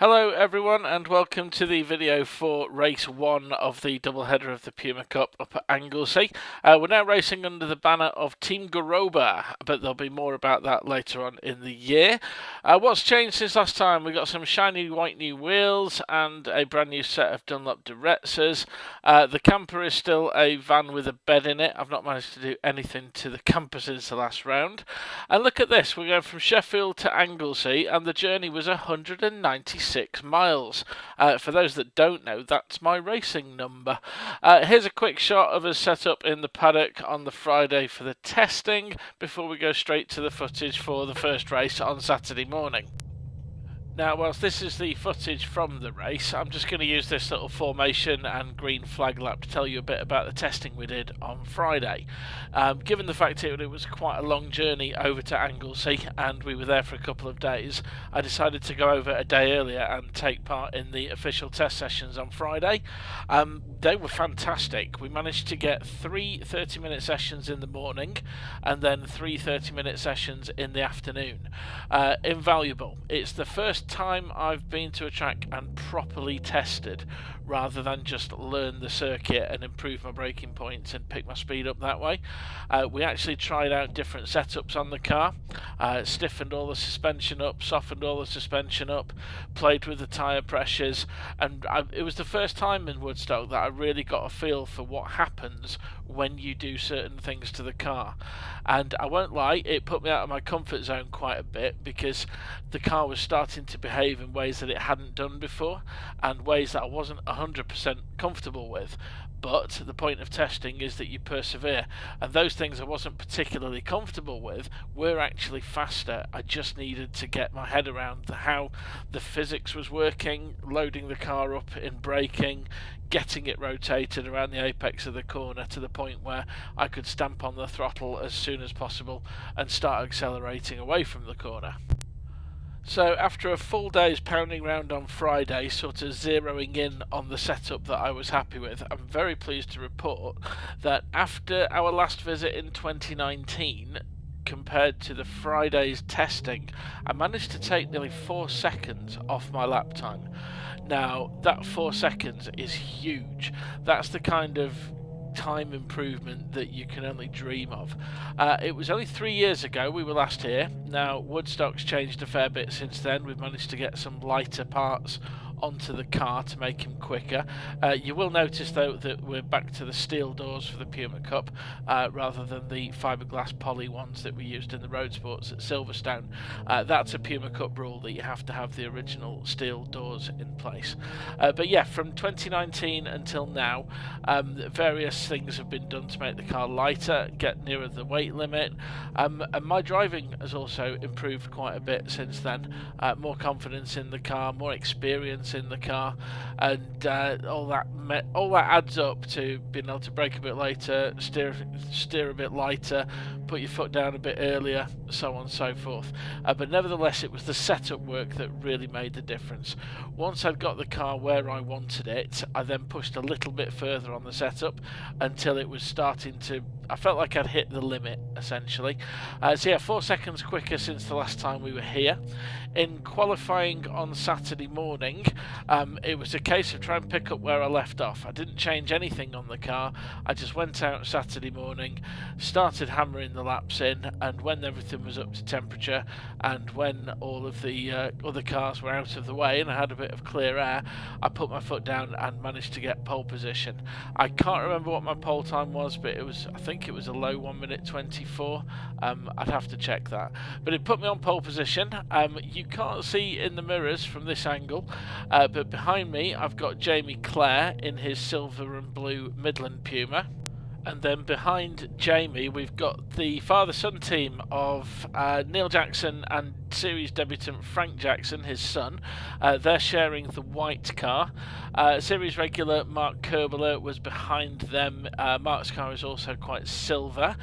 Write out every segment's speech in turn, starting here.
Hello everyone and welcome to the video for race 1 of the doubleheader of the Puma Cup up at Anglesey. We're now racing under the banner of Team Garoba, but there'll be more about that later on in the year. What's changed since last time? We've got some shiny white new wheels and a brand new set of Dunlop Duretzers. The camper is still a van with a bed in it. I've not managed to do anything to the camper since the last round. And look at this, we're going from Sheffield to Anglesey and the journey was 196 miles. For those that don't know, that's my racing number. Here's a quick shot of us set up in the paddock on the Friday for the testing before we go straight to the footage for the first race on Saturday morning. Now, whilst this is the footage from the race, I'm just going to use this little formation and green flag lap to tell you a bit about the testing we did on Friday. Given the fact it was quite a long journey over to Anglesey and we were there for a couple of days, I decided to go over a day earlier and take part in the official test sessions on Friday. They were fantastic. We managed to get 3 30-minute sessions in the morning and then 3 30-minute sessions in the afternoon. Invaluable. It's the first time I've been to a track and properly tested rather than just learn the circuit and improve my braking points and pick my speed up that way. We actually tried out different setups on the car, stiffened all the suspension up, softened all the suspension up, played with the tyre pressures, and it was the first time in Woodstock that I really got a feel for what happens when you do certain things to the car. And I won't lie, it put me out of my comfort zone quite a bit because the car was starting to behave in ways that it hadn't done before and ways that I wasn't 100% comfortable with. But the point of testing is that you persevere, and those things I wasn't particularly comfortable with were actually faster. I just needed to get my head around how the physics was working, loading the car up in braking, getting it rotated around the apex of the corner to the point where I could stamp on the throttle as soon as possible and start accelerating away from the corner. So after a full day's pounding around on Friday, sort of zeroing in on the setup that I was happy with, I'm very pleased to report that after our last visit in 2019, compared to the Friday's testing, I managed to take nearly 4 seconds off my lap time. Now, that 4 seconds is huge. That's the kind of time improvement that you can only dream of. It was only 3 years ago we were last here. Now, Woodstock's changed a fair bit since then. We've managed to get some lighter parts onto the car to make him quicker. You will notice though that we're back to the steel doors for the Puma Cup rather than the fiberglass poly ones that we used in the road sports at Silverstone. That's a Puma Cup rule that you have to have the original steel doors in place. But yeah, from 2019 until now, various things have been done to make the car lighter, get nearer the weight limit, and my driving has also improved quite a bit since then. More confidence in the car, more experience in the car, and all that adds up to being able to brake a bit later, steer a bit lighter, put your foot down a bit earlier, so on and so forth. But nevertheless, it was the setup work that really made the difference. Once I'd got the car where I wanted it, I then pushed a little bit further on the setup until it was starting to, I felt like I'd hit the limit essentially. So yeah, 4 seconds quicker since the last time we were here. In qualifying on Saturday morning, it was a case of trying to pick up where I left off. I didn't change anything on the car. I just went out Saturday morning, started hammering the laps in, and when everything was up to temperature and when all of the other cars were out of the way and I had a bit of clear air, I put my foot down and managed to get pole position. I can't remember what my pole time was, but I think it was a low 1 minute 24. I'd have to check that, but it put me on pole position. You can't see in the mirrors from this angle, but behind me I've got Jamie Clare in his silver and blue Midland Puma. And then behind Jamie we've got the father-son team of Neil Jackson and series debutant Frank Jackson, his son. They're sharing the white car. Series regular Mark Kerbeler was behind them. Mark's car is also quite silver.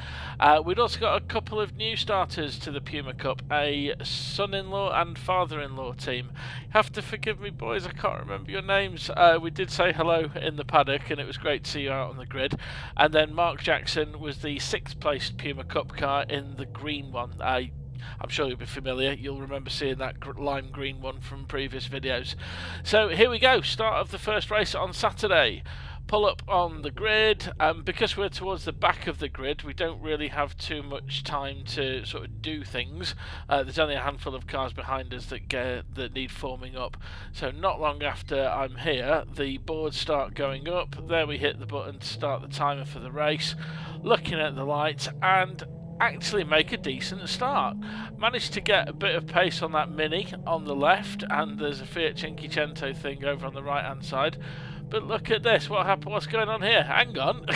We'd also got a couple of new starters to the Puma Cup, a son-in-law and father-in-law team. Have to forgive me, boys, I can't remember your names. We did say hello in the paddock and it was great to see you out on the grid. And then Mark Jackson was the 6th placed Puma Cup car in the green one. I'm sure you'll be familiar. You'll remember seeing that lime green one from previous videos. So here we go, start of the first race on Saturday. Pull up on the grid. Because we're towards the back of the grid, we don't really have too much time to sort of do things. There's only a handful of cars behind us that need forming up. So not long after I'm here, the boards start going up. There we hit the button to start the timer for the race. Looking at the lights and actually make a decent start. Managed to get a bit of pace on that Mini on the left, and there's a Fiat Cinquecento thing over on the right hand side. But look at this, what happened? What's going on here? Hang on.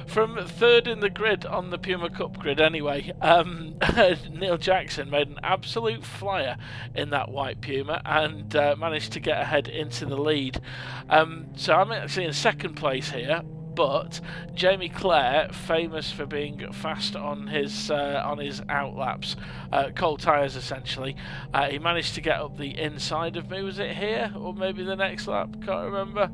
From third in the grid on the Puma Cup grid anyway, Neil Jackson made an absolute flyer in that white Puma and managed to get ahead into the lead. So I'm actually in second place here. But Jamie Clare, famous for being fast on his outlaps, cold tyres essentially, he managed to get up the inside of me. Was it here or maybe the next lap? Can't remember.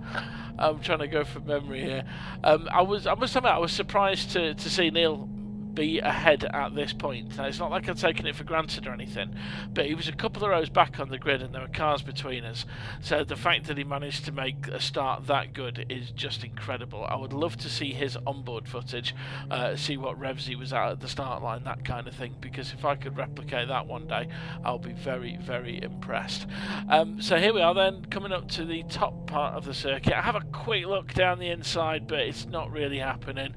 I'm trying to go from memory here. I must admit I was surprised to see Neil be ahead at this point. Now, it's not like I'd taken it for granted or anything, but he was a couple of rows back on the grid and there were cars between us, so the fact that he managed to make a start that good is just incredible. I would love to see his onboard footage, see what revs he was at the start line, that kind of thing, because if I could replicate that one day, I'll be very, very impressed. So here we are then, coming up to the top part of the circuit. I have a quick look down the inside, but it's not really happening.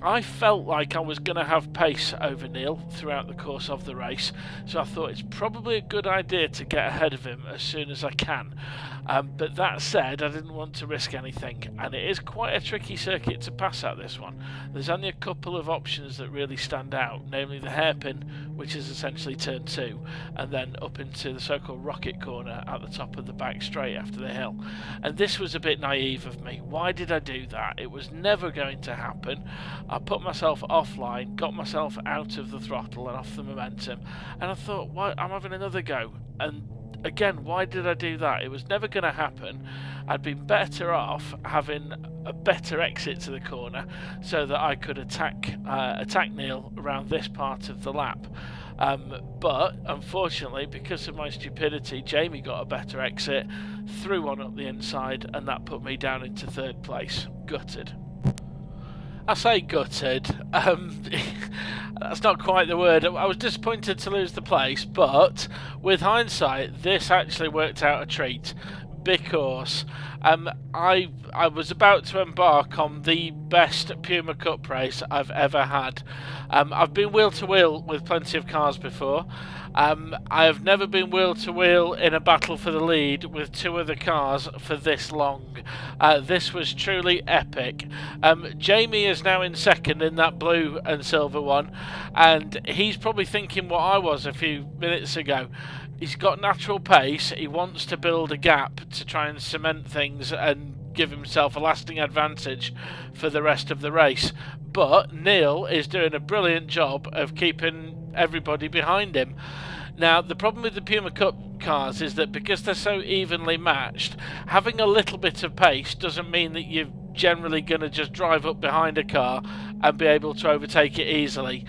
I felt like I was going to have pace over Neil throughout the course of the race, so I thought it's probably a good idea to get ahead of him as soon as I can. But that said, I didn't want to risk anything, and it is quite a tricky circuit to pass at, this one. There's only a couple of options that really stand out, namely the hairpin, which is essentially turn 2, and then up into the so-called rocket corner at the top of the back straight after the hill. And this was a bit naive of me. Why did I do that? It was never going to happen. I put myself offline, got myself out of the throttle and off the momentum, and I thought, why, I'm having another go. And again, why did I do that? It was never going to happen. I'd been better off having a better exit to the corner so that I could attack Neil around this part of the lap. But unfortunately, because of my stupidity, Jamie got a better exit, threw one up the inside, and that put me down into third place. Gutted. I say gutted, that's not quite the word. I was disappointed to lose the place, but with hindsight, this actually worked out a treat, because I was about to embark on the best Puma Cup race I've ever had. I've been wheel to wheel with plenty of cars before. I have never been wheel to wheel in a battle for the lead with two other cars for this long. This was truly epic. Jamie is now in second in that blue and silver one, and he's probably thinking what I was a few minutes ago. He's got natural pace, he wants to build a gap to try and cement things and give himself a lasting advantage for the rest of the race. But Neil is doing a brilliant job of keeping everybody behind him. Now, the problem with the Puma Cup cars is that because they're so evenly matched, having a little bit of pace doesn't mean that you're generally going to just drive up behind a car and be able to overtake it easily.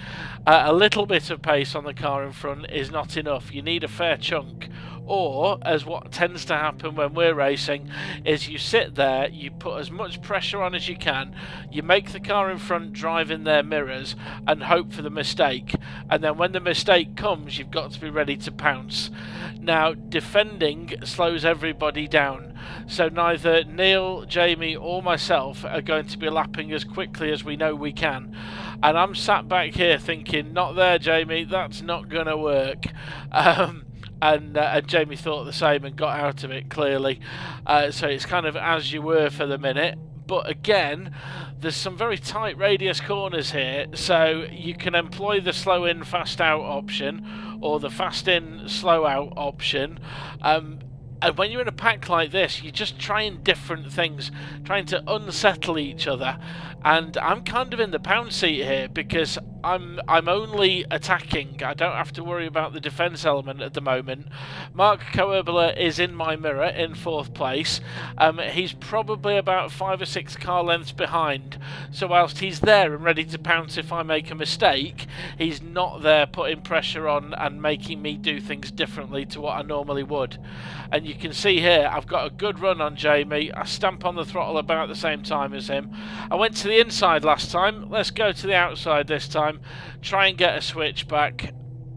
A little bit of pace on the car in front is not enough. You need a fair chunk. Or, as what tends to happen when we're racing, is you sit there, you put as much pressure on as you can, you make the car in front drive in their mirrors and hope for the mistake, and then when the mistake comes, you've got to be ready to pounce. Now, defending slows everybody down, so neither Neil, Jamie or myself are going to be lapping as quickly as we know we can. And I'm sat back here thinking, not there, Jamie, that's not going to work. And Jamie thought the same and got out of it, clearly. So it's kind of as you were for the minute. But again, there's some very tight radius corners here, so you can employ the slow in, fast out option, or the fast in, slow out option. And when you're in a pack like this, you're just trying different things, trying to unsettle each other. And I'm kind of in the pound seat here because I'm only attacking. I don't have to worry about the defence element at the moment. Mark Coerbler is in my mirror in 4th place. He's probably about 5 or 6 car lengths behind. So whilst he's there and ready to pounce if I make a mistake, he's not there putting pressure on and making me do things differently to what I normally would. And you can see here, I've got a good run on Jamie. I stamp on the throttle about the same time as him. I went to the inside last time. Let's go to the outside this time. Try and get a switch back.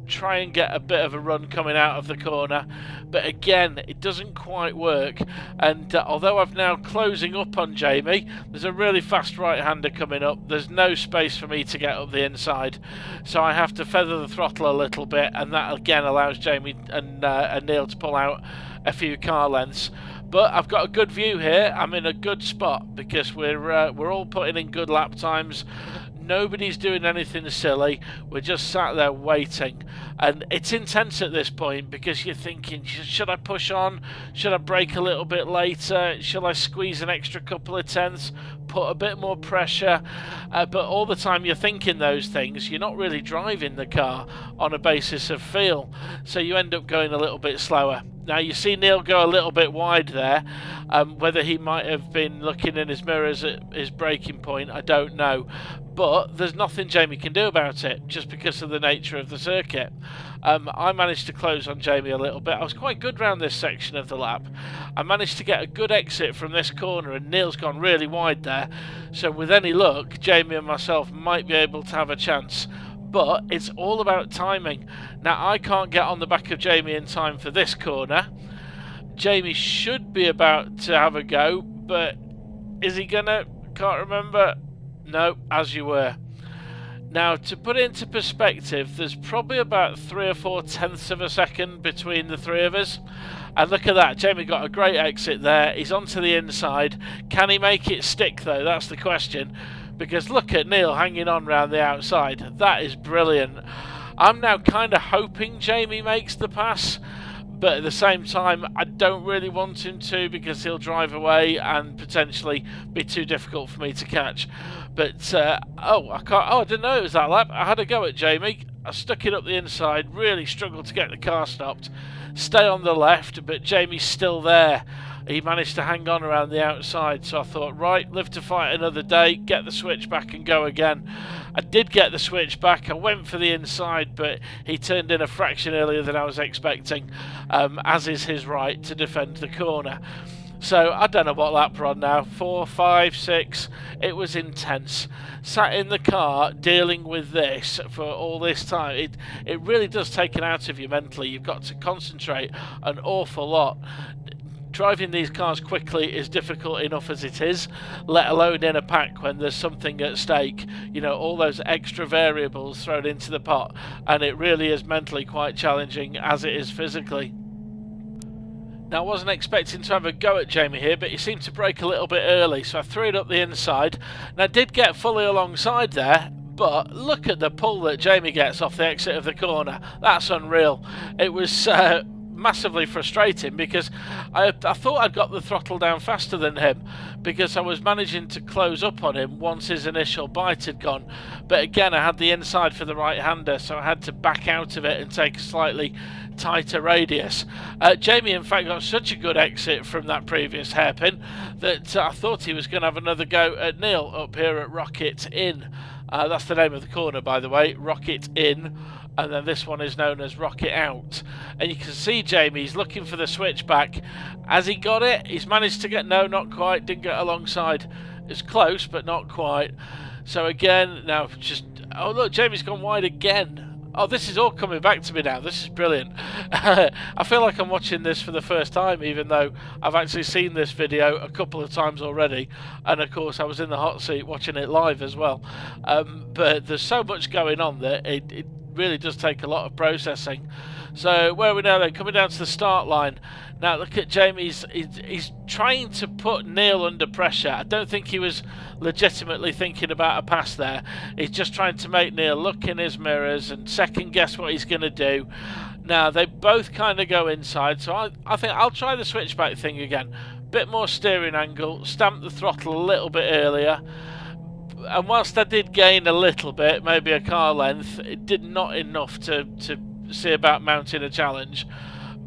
Try and get a bit of a run coming out of the corner. But again, it doesn't quite work. And although I'm now closing up on Jamie, there's a really fast right-hander coming up. There's no space for me to get up the inside. So I have to feather the throttle a little bit. And that again allows Jamie and Neil to pull out a few car lengths. But I've got a good view here. I'm in a good spot because we're all putting in good lap times. Nobody's doing anything silly. We're just sat there waiting. And it's intense at this point because you're thinking, should I push on? Should I brake a little bit later? Should I squeeze an extra couple of tenths? Put a bit more pressure? But all the time you're thinking those things, you're not really driving the car on a basis of feel. So you end up going a little bit slower. Now you see Neil go a little bit wide there. Whether he might have been looking in his mirrors at his braking point, I don't know. But there's nothing Jamie can do about it, just because of the nature of the circuit. I managed to close on Jamie a little bit. I was quite good round this section of the lap. I managed to get a good exit from this corner, and Neil's gone really wide there. So with any luck, Jamie and myself might be able to have a chance. But it's all about timing. Now, I can't get on the back of Jamie in time for this corner. Jamie should be about to have a go, but is he gonna? Can't remember. No, as you were. Now, to put it into perspective, there's probably about 3 or 4 tenths of a second between the three of us. And look at that, Jamie got a great exit there. He's onto the inside. Can he make it stick, though? That's the question. Because look at Neil hanging on round the outside. That is brilliant. I'm now kind of hoping Jamie makes the pass. But at the same time, I don't really want him to because he'll drive away and potentially be too difficult for me to catch. But, I didn't know it was that lap. I had a go at Jamie. I stuck it up the inside, really struggled to get the car stopped. Stay on the left, but Jamie's still there. He managed to hang on around the outside, so I thought, right, live to fight another day, get the switch back and go again. I did get the switch back. I went for the inside, but he turned in a fraction earlier than I was expecting, as is his right to defend the corner. So I don't know what lap we're on now, 4, 5, 6. It was intense. Sat in the car dealing with this for all this time. It really does take it out of you mentally. You've got to concentrate an awful lot. Driving these cars quickly is difficult enough as it is, let alone in a pack when there's something at stake. You know, all those extra variables thrown into the pot, and it really is mentally quite challenging as it is physically. Now, I wasn't expecting to have a go at Jamie here, but he seemed to brake a little bit early, so I threw it up the inside. And I did get fully alongside there, but look at the pull that Jamie gets off the exit of the corner. That's unreal. It was massively frustrating because I thought I'd got the throttle down faster than him because I was managing to close up on him once his initial bite had gone. But again, I had the inside for the right-hander, so I had to back out of it and take a slightly tighter radius. Jamie, in fact, got such a good exit from that previous hairpin that I thought he was going to have another go at Neil up here at Rocket Inn. That's the name of the corner, by the way, Rocket Inn. And then this one is known as Rocket Out. And you can see Jamie's looking for the switchback. Has he got it? He's managed to get... No, not quite. Didn't get alongside. It's close, but not quite. So again, now just... Oh, look, Jamie's gone wide again. Oh, this is all coming back to me now. This is brilliant. I feel like I'm watching this for the first time, even though I've actually seen this video a couple of times already. And of course, I was in the hot seat watching it live as well. But there's so much going on that it really does take a lot of processing. So where are we now then? Coming down to the start line. Now look at Jamie, he's trying to put Neil under pressure. I don't think he was legitimately thinking about a pass there. He's just trying to make Neil look in his mirrors and second guess what he's going to do. Now they both kind of go inside, so I think I'll try the switchback thing again. Bit more steering angle, stamp the throttle a little bit earlier. And whilst I did gain a little bit, maybe a car length, it did not enough to see about mounting a challenge.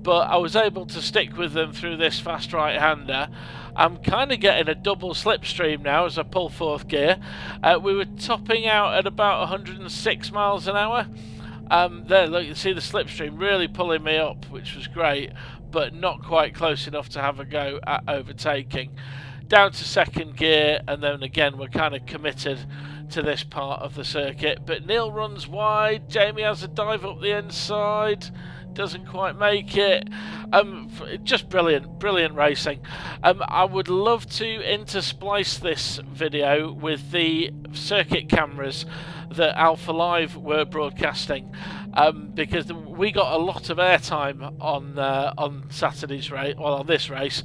But I was able to stick with them through this fast right-hander. I'm kind of getting a double slipstream now as I pull fourth gear. We were topping out at about 106 miles an hour. There, look, you see the slipstream really pulling me up, which was great, but not quite close enough to have a go at overtaking. Down to second gear, and then again we're kind of committed to this part of the circuit. But Neil runs wide, Jamie has a dive up the inside, doesn't quite make it. Just brilliant racing. I would love to intersplice this video with the circuit cameras that Alpha Live were broadcasting, because we got a lot of airtime on Saturday's race, well, on this race,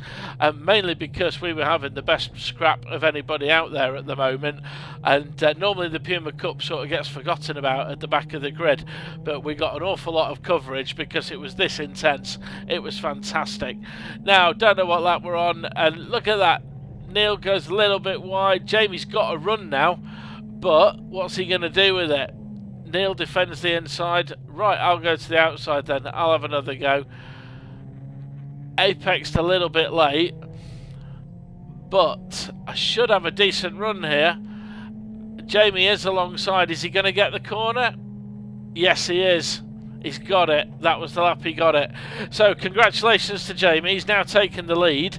mainly because we were having the best scrap of anybody out there at the moment, and normally the Puma Cup sort of gets forgotten about at the back of the grid, but we got an awful lot of coverage because it was this intense. It was fantastic. Now, don't know what lap we're on, and look at that. Neil goes a little bit wide. Jamie's got a run now, but what's he going to do with it? Neil defends the inside. Right, I'll go to the outside then. I'll have another go. Apexed a little bit late, but I should have a decent run here. Jamie is alongside. Is he going to get the corner? Yes, he is. He's got it. That was the lap he got it. So congratulations to Jamie. He's now taken the lead.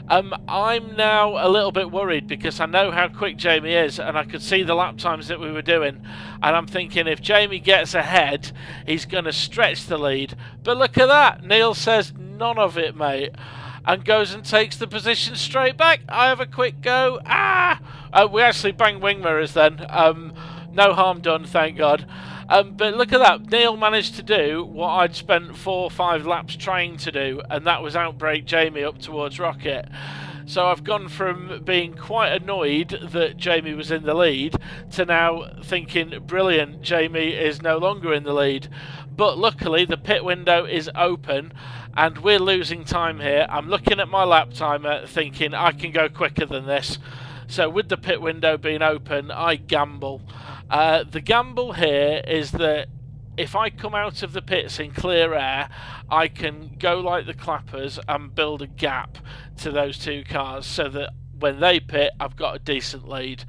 I'm now a little bit worried because I know how quick Jamie is, and I could see the lap times that we were doing, and I'm thinking if Jamie gets ahead, he's going to stretch the lead. But look at that. Neil says none of it, mate, and goes and takes the position straight back. I have a quick go. We actually banged wing mirrors then. No harm done, thank God. But look at that. Neil managed to do what I'd spent 4 or 5 laps trying to do, and that was outbrake Jamie up towards Rocket. So I've gone from being quite annoyed that Jamie was in the lead to now thinking, brilliant, Jamie is no longer in the lead. But luckily the pit window is open and we're losing time here. I'm looking at my lap timer thinking I can go quicker than this. So with the pit window being open, I gamble. The gamble here is that if I come out of the pits in clear air, I can go like the clappers and build a gap to those 2 cars so that when they pit, I've got a decent lead.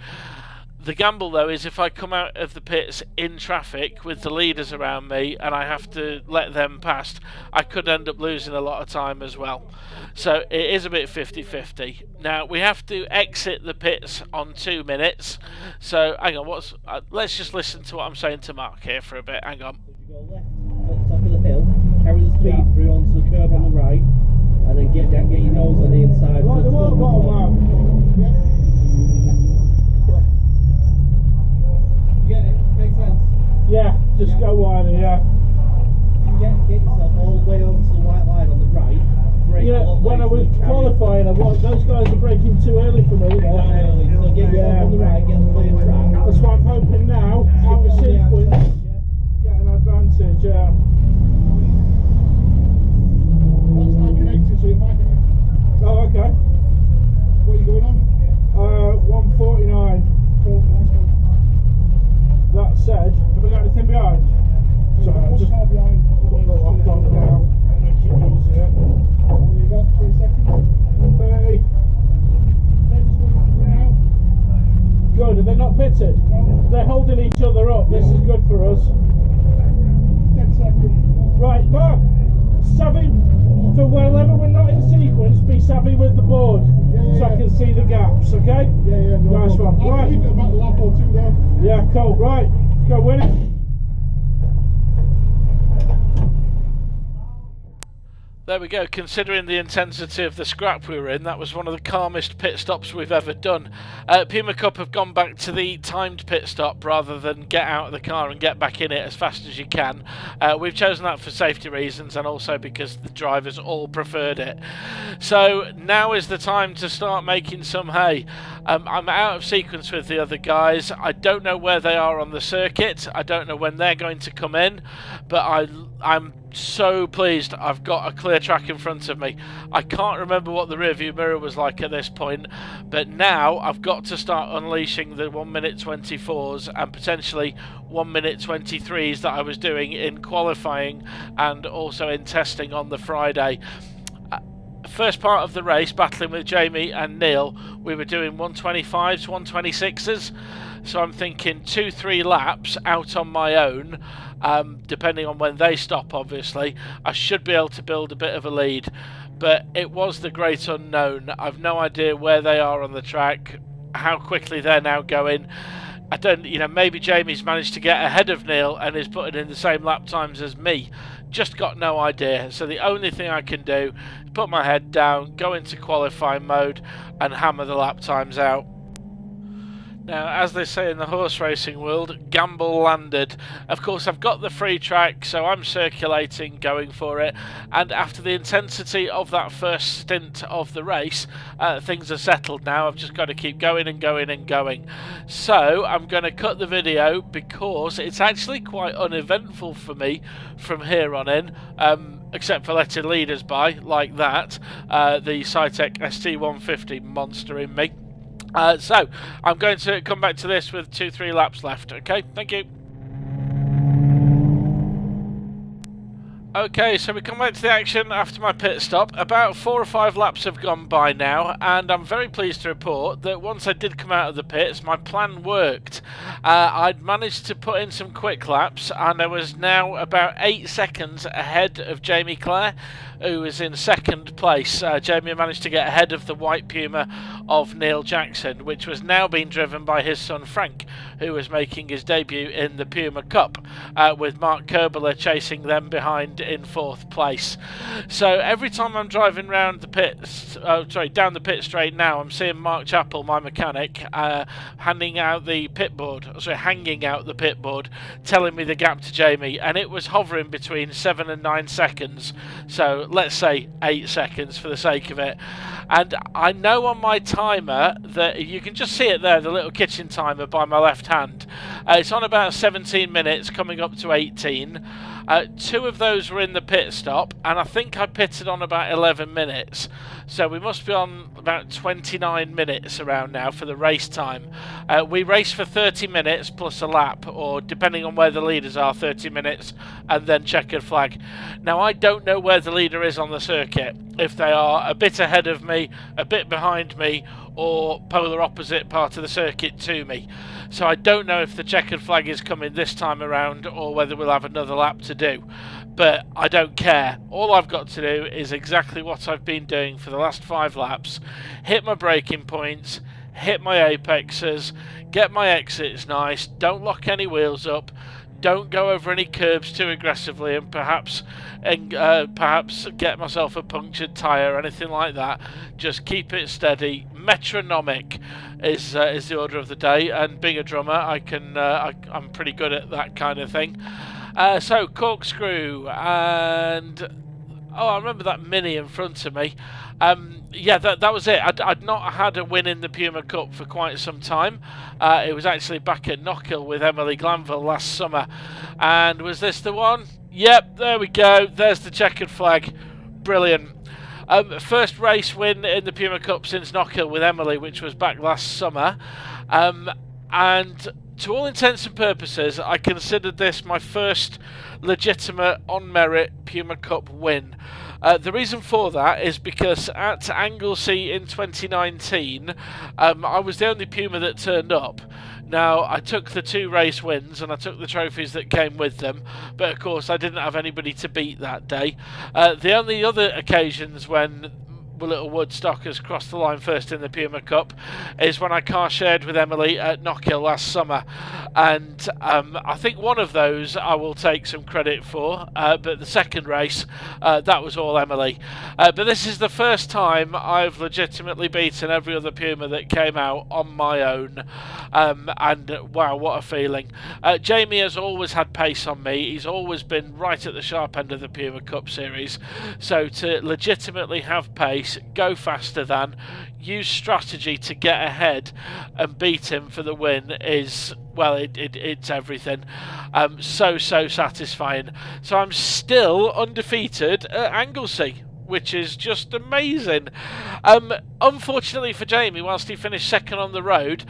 The gamble though is if I come out of the pits in traffic with the leaders around me and I have to let them past, I could end up losing a lot of time as well. So it is a bit 50-50. Now we have to exit the pits on 2 minutes. So hang on, let's just listen to what I'm saying to Mark here for a bit. Hang on. Go left at the top of the hill, carry the speed through onto the curb on the right, and then get your nose on the inside. Right, the water bottle, Mark. Get it? Makes sense. Yeah, just go wider, yeah. Get yourself all the way over to the white line on the right. Yeah, when I was qualifying, those guys are braking too early for me there. Early, so get yourself on the right, get the clear track. That's what I'm hoping now, out of sequence, get an advantage, yeah. That's not connected, so it might be. Oh, okay. What are you going on? 149. That said, have we got anything behind? Sorry, I just Far behind. put the lock on now. And then keep those here. You got 3 seconds. 30. Then just going through now. Good, are they not pitted? No. They're holding each other up. This is good for us. 10 seconds. Right, Mark, savvy, for wherever we're not in sequence, be savvy with the board, so I can see the gaps, okay? Yeah, no Nice problem. one. I'll Right. leave it about a lap or 2 though. Yeah, cool. Right, go win it. There we go. Considering the intensity of the scrap we were in, that was one of the calmest pit stops we've ever done. Puma Cup have gone back to the timed pit stop rather than get out of the car and get back in it as fast as you can. We've chosen that for safety reasons and also because the drivers all preferred it. So now is the time to start making some hay. I'm out of sequence with the other guys. I don't know where they are on the circuit. I don't know when they're going to come in, but I'm so pleased I've got a clear track in front of me. I can't remember what the rear view mirror was like at this point, but now I've got to start unleashing the 1:24 and potentially 1:23 that I was doing in qualifying and also in testing on the Friday. First part of the race, battling with Jamie and Neil, we were doing 125s, 126s. So I'm thinking 2-3 laps out on my own, depending on when they stop, obviously. I should be able to build a bit of a lead. But it was the great unknown. I've no idea where they are on the track, how quickly they're now going. I don't, maybe Jamie's managed to get ahead of Neil and is putting in the same lap times as me. Just got no idea. So the only thing I can do is put my head down, go into qualifying mode and hammer the lap times out. Now, as they say in the horse racing world, gamble landed. Of course, I've got the free track, so I'm circulating, going for it. And after the intensity of that first stint of the race, things are settled now. I've just got to keep going and going and going. So, I'm going to cut the video because it's actually quite uneventful for me from here on in. Except for letting leaders by, like that. The Cytec ST150 monster in me. So, I'm going to come back to this with 2-3 laps left. Okay, thank you. Okay, so we come back to the action after my pit stop. About 4 or 5 laps have gone by now, and I'm very pleased to report that once I did come out of the pits, my plan worked. I'd managed to put in some quick laps, and I was now about 8 seconds ahead of Jamie Clare, who was in second place. Jamie managed to get ahead of the white Puma of Neil Jackson, which was now being driven by his son Frank, who was making his debut in the Puma Cup, with Mark Kerbeler chasing them behind in 4th place. So every time I'm driving round the pits, down the pit straight now, I'm seeing Mark Chappell, my mechanic, hanging out the pit board, telling me the gap to Jamie, and it was hovering between 7 and 9 seconds. So let's say 8 seconds for the sake of it. And I know on my timer that you can just see it there, the little kitchen timer by my left hand. It's on about 17 minutes, coming up to 18. 2 of those were in the pit stop, and I think I pitted on about 11 minutes. So we must be on about 29 minutes around now for the race time. We race for 30 minutes plus a lap, or depending on where the leaders are, 30 minutes, and then checkered flag. Now, I don't know where the leader is on the circuit. If they are a bit ahead of me, a bit behind me, or polar opposite part of the circuit to me. So I don't know if the checkered flag is coming this time around or whether we'll have another lap to do. But I don't care. All I've got to do is exactly what I've been doing for the last 5 laps. Hit my braking points, hit my apexes, get my exits nice, don't lock any wheels up, don't go over any curbs too aggressively, and perhaps get myself a punctured tyre or anything like that. Just keep it steady. Metronomic is the order of the day, and being a drummer, I'm pretty good at that kind of thing. So corkscrew, and I remember that Mini in front of me. Yeah, that was it. I'd not had a win in the Puma Cup for quite some time. It was actually back at Knockhill with Emily Glanville last summer. And was this the one? Yep, there we go. There's the checkered flag. Brilliant. First race win in the Puma Cup since Knockhill with Emily, which was back last summer. And to all intents and purposes, I considered this my first legitimate, on-merit Puma Cup win. The reason for that is because at Anglesey in 2019, I was the only Puma that turned up. Now, I took the 2 race wins and I took the trophies that came with them, but of course I didn't have anybody to beat that day. The only other occasions when little Woodstockers crossed the line first in the Puma Cup is when I car shared with Emily at Knockhill last summer, and I think one of those I will take some credit for, but the second race, that was all Emily. But this is the first time I've legitimately beaten every other Puma that came out on my own, and wow, what a feeling. Jamie has always had pace on me. He's always been right at the sharp end of the Puma Cup series, so to legitimately have pace pace, go faster than, use strategy to get ahead and beat him for the win is, well, it's everything. So satisfying. So I'm still undefeated at Anglesey, which is just amazing. Unfortunately for Jamie, whilst he finished second on the road,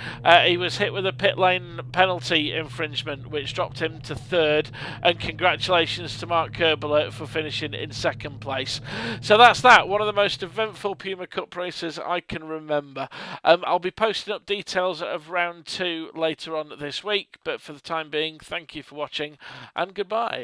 he was hit with a pit lane penalty infringement, which dropped him to third, and congratulations to Mark Kerbler for finishing in second place. So that's that, one of the most eventful Puma Cup races I can remember. I'll be posting up details of round 2 later on this week, but for the time being, thank you for watching, and goodbye.